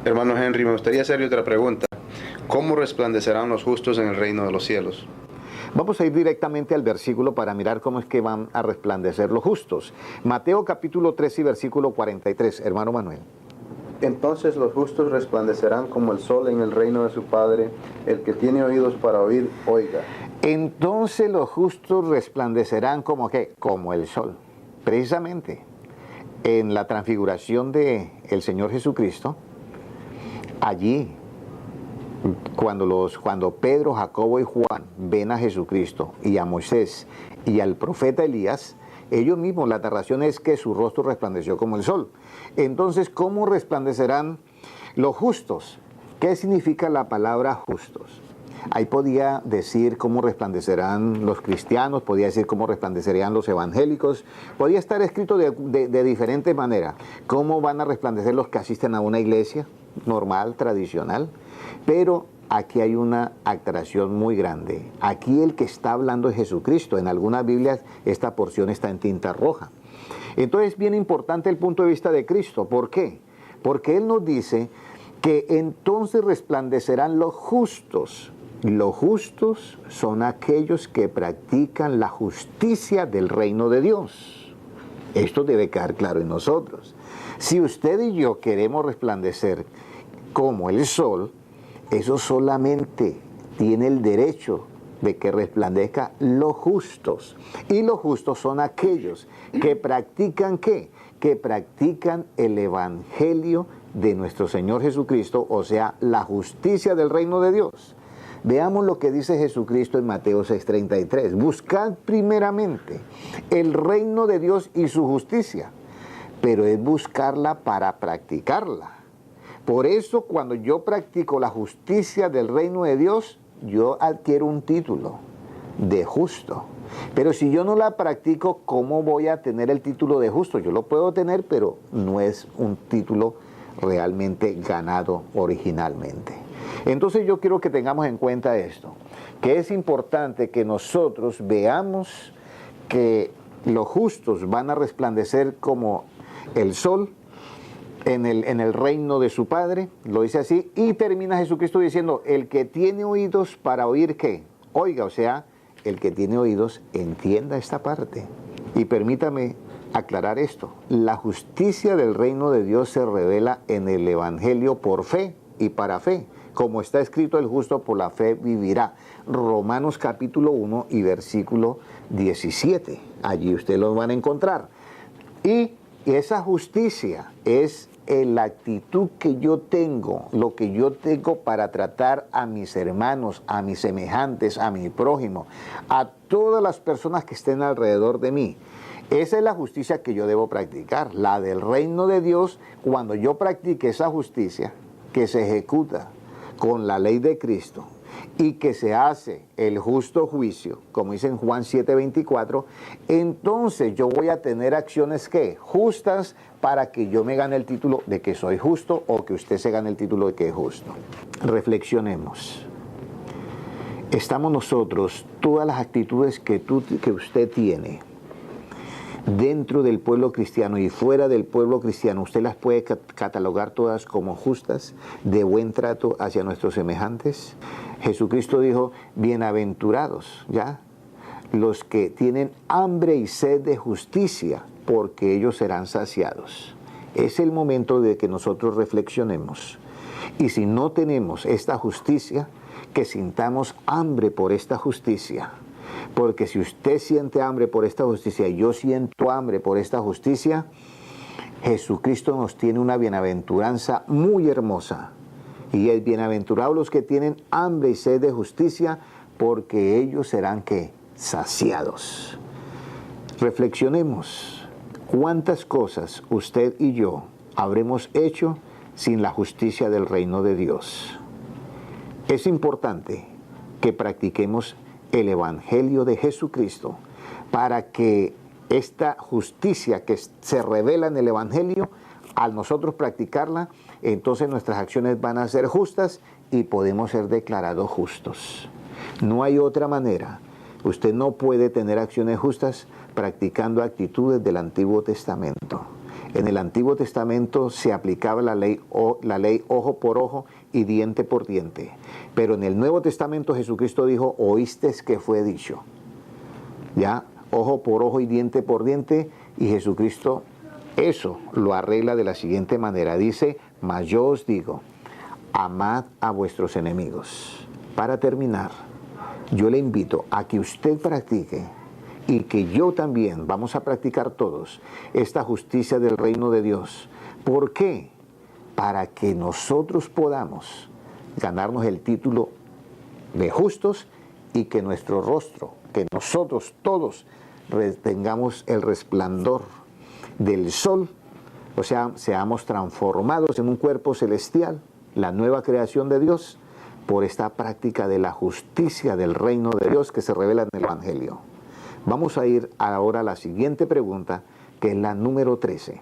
Hermano Henry, me gustaría hacerle otra pregunta. ¿Cómo resplandecerán los justos en el reino de los cielos? Vamos a ir directamente al versículo para mirar cómo es que van a resplandecer los justos. Mateo capítulo 3 y versículo 43, hermano Manuel. Entonces los justos resplandecerán como el sol en el reino de su Padre. El que tiene oídos para oír, oiga. Entonces los justos resplandecerán como ¿qué? Como el sol. Precisamente en la transfiguración de el Señor Jesucristo, allí cuando Pedro, Jacobo y Juan ven a Jesucristo y a Moisés y al profeta Elías, ellos mismos, la narración es que su rostro resplandeció como el sol. Entonces, ¿cómo resplandecerán los justos? ¿Qué significa la palabra justos? Ahí podía decir cómo resplandecerán los cristianos, podía decir cómo resplandecerían los evangélicos, podía estar escrito de diferentes maneras. ¿Cómo van a resplandecer los que asisten a una iglesia normal, tradicional? Pero aquí hay una aclaración muy grande. Aquí el que está hablando es Jesucristo. En algunas Biblias esta porción está en tinta roja. Entonces es bien importante el punto de vista de Cristo. ¿Por qué? Porque Él nos dice que entonces resplandecerán los justos. Los justos son aquellos que practican la justicia del reino de Dios. Esto debe quedar claro en nosotros. Si usted y yo queremos resplandecer como el sol, eso solamente tiene el derecho de que resplandezca los justos. Y los justos son aquellos que practican ¿qué? Que practican el evangelio de nuestro Señor Jesucristo, o sea, la justicia del reino de Dios. Veamos lo que dice Jesucristo en Mateo 6:33. Buscad primeramente el reino de Dios y su justicia, pero es buscarla para practicarla. Por eso cuando yo practico la justicia del reino de Dios, yo adquiero un título de justo. Pero si yo no la practico, ¿cómo voy a tener el título de justo? Yo lo puedo tener, pero no es un título realmente ganado originalmente. Entonces yo quiero que tengamos en cuenta esto, que es importante que nosotros veamos que los justos van a resplandecer como el sol en el reino de su Padre, lo dice así, y termina Jesucristo diciendo, el que tiene oídos para oír, ¿qué? Oiga, o sea, el que tiene oídos entienda esta parte. Y permítame aclarar esto, la justicia del reino de Dios se revela en el Evangelio por fe y para fe, como está escrito, el justo por la fe vivirá. Romanos capítulo 1 y versículo 17, allí ustedes lo van a encontrar. Y esa justicia es la actitud que yo tengo, lo que yo tengo para tratar a mis hermanos, a mis semejantes, a mi prójimo, a todas las personas que estén alrededor de mí. Esa es la justicia que yo debo practicar, la del reino de Dios. Cuando yo practique esa justicia que se ejecuta con la ley de Cristo y que se hace el justo juicio, como dice en Juan 7:24, entonces yo voy a tener acciones ¿qué? Justas para que yo me gane el título de que soy justo o que usted se gane el título de que es justo. Reflexionemos. Estamos nosotros, todas las actitudes que usted tiene dentro del pueblo cristiano y fuera del pueblo cristiano, usted las puede catalogar todas como justas, de buen trato hacia nuestros semejantes. Jesucristo dijo, bienaventurados, ¿ya? Los que tienen hambre y sed de justicia, porque ellos serán saciados. Es el momento de que nosotros reflexionemos. Y si no tenemos esta justicia, que sintamos hambre por esta justicia. Porque si usted siente hambre por esta justicia y yo siento hambre por esta justicia, Jesucristo nos tiene una bienaventuranza muy hermosa. Y es bienaventurados los que tienen hambre y sed de justicia, porque ellos serán ¿qué? Saciados. Reflexionemos. ¿Cuántas cosas usted y yo habremos hecho sin la justicia del reino de Dios? Es importante que practiquemos el Evangelio de Jesucristo para que esta justicia que se revela en el Evangelio, al nosotros practicarla, entonces nuestras acciones van a ser justas y podemos ser declarados justos. No hay otra manera. Usted no puede tener acciones justas practicando actitudes del Antiguo Testamento. En el Antiguo Testamento se aplicaba la ley ojo por ojo y diente por diente. Pero en el Nuevo Testamento Jesucristo dijo, oíste que fue dicho. Ya, ojo por ojo y diente por diente, y Jesucristo eso lo arregla de la siguiente manera. Dice, mas yo os digo, amad a vuestros enemigos. Para terminar, yo le invito a que usted practique, y que yo también, vamos a practicar todos, esta justicia del reino de Dios. ¿Por qué? Para que nosotros podamos ganarnos el título de justos y que nuestro rostro, que nosotros todos tengamos el resplandor del sol, o sea, seamos transformados en un cuerpo celestial, la nueva creación de Dios, por esta práctica de la justicia del reino de Dios que se revela en el Evangelio. Vamos a ir ahora a la siguiente pregunta, que es la número 13.